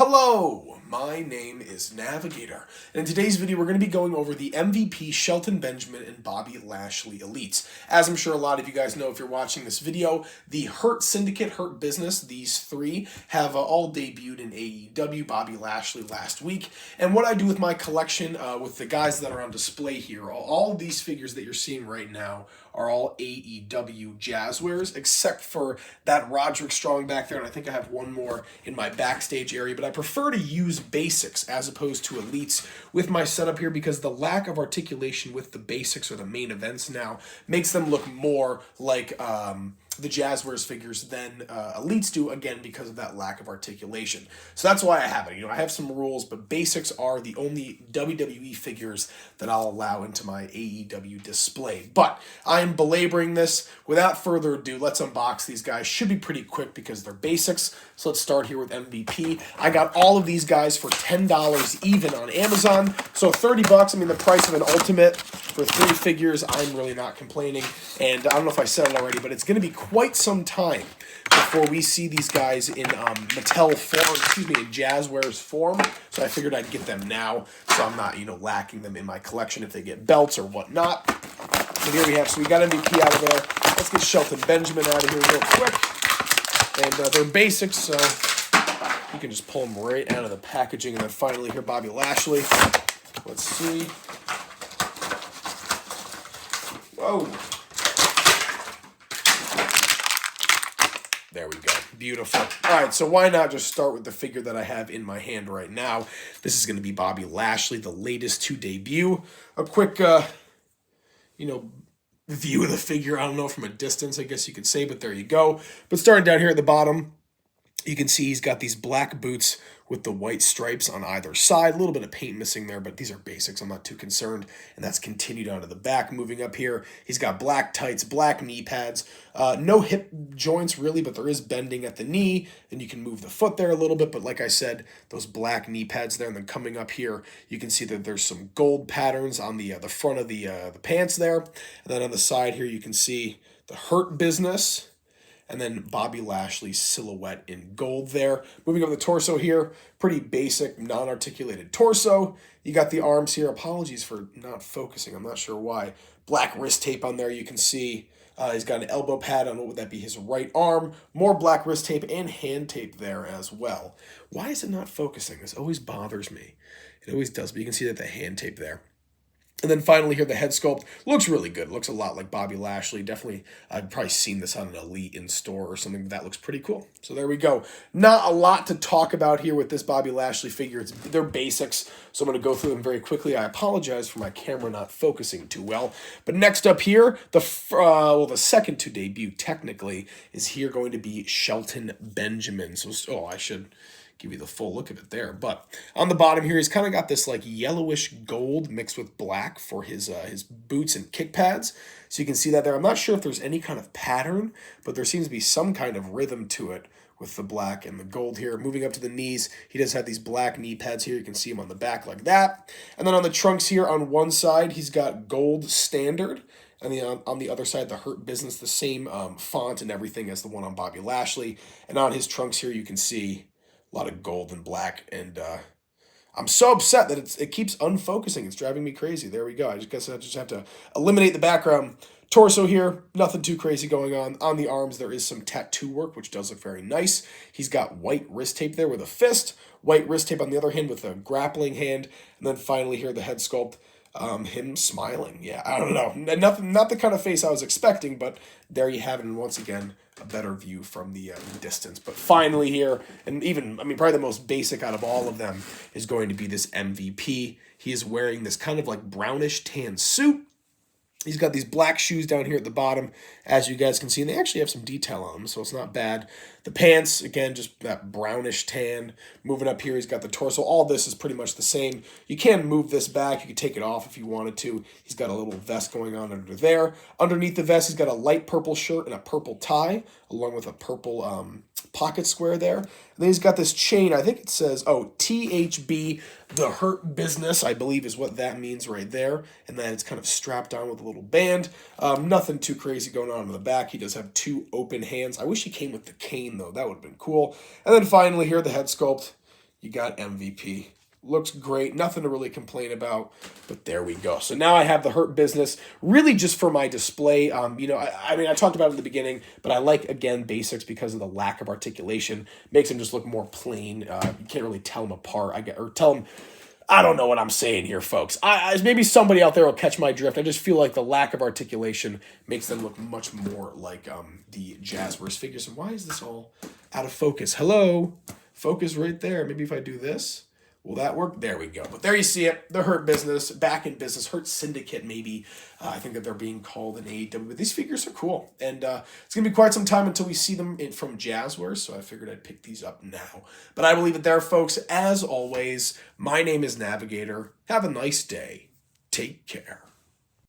Hello, my name is Navigator, and in today's video we're going to be going over the MVP Shelton Benjamin and Bobby Lashley Elites. As I'm sure a lot of you guys know if you're watching this video, the Hurt Syndicate, Hurt Business, these three have all debuted in AEW, Bobby Lashley last week, and what I do with my collection with the guys that are on display here, all of these figures that you're seeing right now are all AEW Jazzwares, except for that Roderick Strong back there, and I think I have one more in my backstage area, but I prefer to use basics as opposed to elites with my setup here because the lack of articulation with the basics or the main events now makes them look more like the Jazzwares figures than elites do, again, because of that lack of articulation. So that's why I have it. I have some rules, but basics are the only WWE figures that I'll allow into my AEW display. But I'm belaboring this. Without further ado, let's unbox these guys. Should be pretty quick because they're basics. So let's start here with MVP. I got all of these guys for $10 even on Amazon. So $30, I mean, the price of an Ultimate for 3 figures, I'm really not complaining. And I don't know if I said it already, but it's going to be quite some time before we see these guys in Mattel form, in Jazzwares form. So I figured I'd get them now, so I'm not, lacking them in my collection if they get belts or whatnot. So here we have, so we got MVP out of there. Let's get Shelton Benjamin out of here real quick. And they're basics, so you can just pull them right out of the packaging. And then finally here, Bobby Lashley. Let's see. Whoa. There we go. Beautiful. All right, so why not just start with the figure that I have in my hand right now? This is going to be Bobby Lashley, the latest to debut. A quick, view of the figure. I don't know, from a distance, I guess you could say, but there you go. But starting down here at the bottom, you can see he's got these black boots with the white stripes on either side. A little bit of paint missing there, but these are basics. I'm not too concerned. And that's continued onto the back. Moving up here, he's got black tights, black knee pads. No hip joints really, but there is bending at the knee. And you can move the foot there a little bit. But like I said, those black knee pads there. And then coming up here, you can see that there's some gold patterns on the front of the pants there. And then on the side here, you can see the Hurt Business. And then Bobby Lashley's silhouette in gold there. Moving over the torso here, pretty basic, non-articulated torso. You got the arms here. Apologies for not focusing. I'm not sure why. Black wrist tape on there. You can see he's got an elbow pad on what would that be, his right arm. More black wrist tape and hand tape there as well. Why is it not focusing? This always bothers me. It always does, but you can see that the hand tape there. And then finally here, the head sculpt looks really good. It looks a lot like Bobby Lashley. Definitely, I've probably seen this on an Elite in store or something. That looks pretty cool. So there we go. Not a lot to talk about here with this Bobby Lashley figure. They're basics, so I'm going to go through them very quickly. I apologize for my camera not focusing too well. But next up here, the second to debut technically is here going to be Shelton Benjamin. So, I should give you the full look of it there. But on the bottom here, he's kind of got this like yellowish gold mixed with black for his boots and kick pads. So you can see that there. I'm not sure if there's any kind of pattern, but there seems to be some kind of rhythm to it with the black and the gold here. Moving up to the knees, he does have these black knee pads here. You can see him on the back like that. And then on the trunks here on one side, he's got gold standard. And on the other side, the Hurt Business, the same font and everything as the one on Bobby Lashley. And on his trunks here, you can see a lot of gold and black, and I'm so upset that it keeps unfocusing. It's driving me crazy. There we go. I guess I just have to eliminate the background. Torso here, nothing too crazy going on. On the arms, there is some tattoo work, which does look very nice. He's got white wrist tape there with a fist, white wrist tape on the other hand with a grappling hand, and then finally here, the head sculpt. Him smiling. Yeah, I don't know. Not the kind of face I was expecting, but there you have it. And once again, a better view from the distance. But finally here, and probably the most basic out of all of them is going to be this MVP. He is wearing this kind of like brownish tan suit. He's got these black shoes down here at the bottom, as you guys can see, and they actually have some detail on them, so it's not bad. The pants, again, just that brownish tan. Moving up here, he's got the torso. All this is pretty much the same. You can move this back. You can take it off if you wanted to. He's got a little vest going on under there. Underneath the vest, he's got a light purple shirt and a purple tie, along with a purple pocket square there. And then he's got this chain. I think it says, THB, the Hurt Business, I believe is what that means right there. And then it's kind of strapped on with a little band. Nothing too crazy going on in the back. He does have 2 open hands. I wish he came with the cane, though. That would have been cool. And then finally here, the head sculpt. You got MVP. Looks great. Nothing to really complain about, but there we go. So now I have the Hurt Business really just for my display. I mean, I talked about it at the beginning, but I like, again, basics because of the lack of articulation. Makes them just look more plain. You can't really tell them apart. I don't know what I'm saying here, folks. Maybe somebody out there will catch my drift. I just feel like the lack of articulation makes them look much more like the Jazzwares figures. And why is this all out of focus? Hello? Focus right there. Maybe if I do this. Will that work? There we go. But there you see it. The Hurt Business, back in business. Hurt Syndicate, maybe. I think that they're being called in AEW. But these figures are cool. And it's going to be quite some time until we see them from Jazzwares. So I figured I'd pick these up now. But I will leave it there, folks. As always, my name is Navigator. Have a nice day. Take care.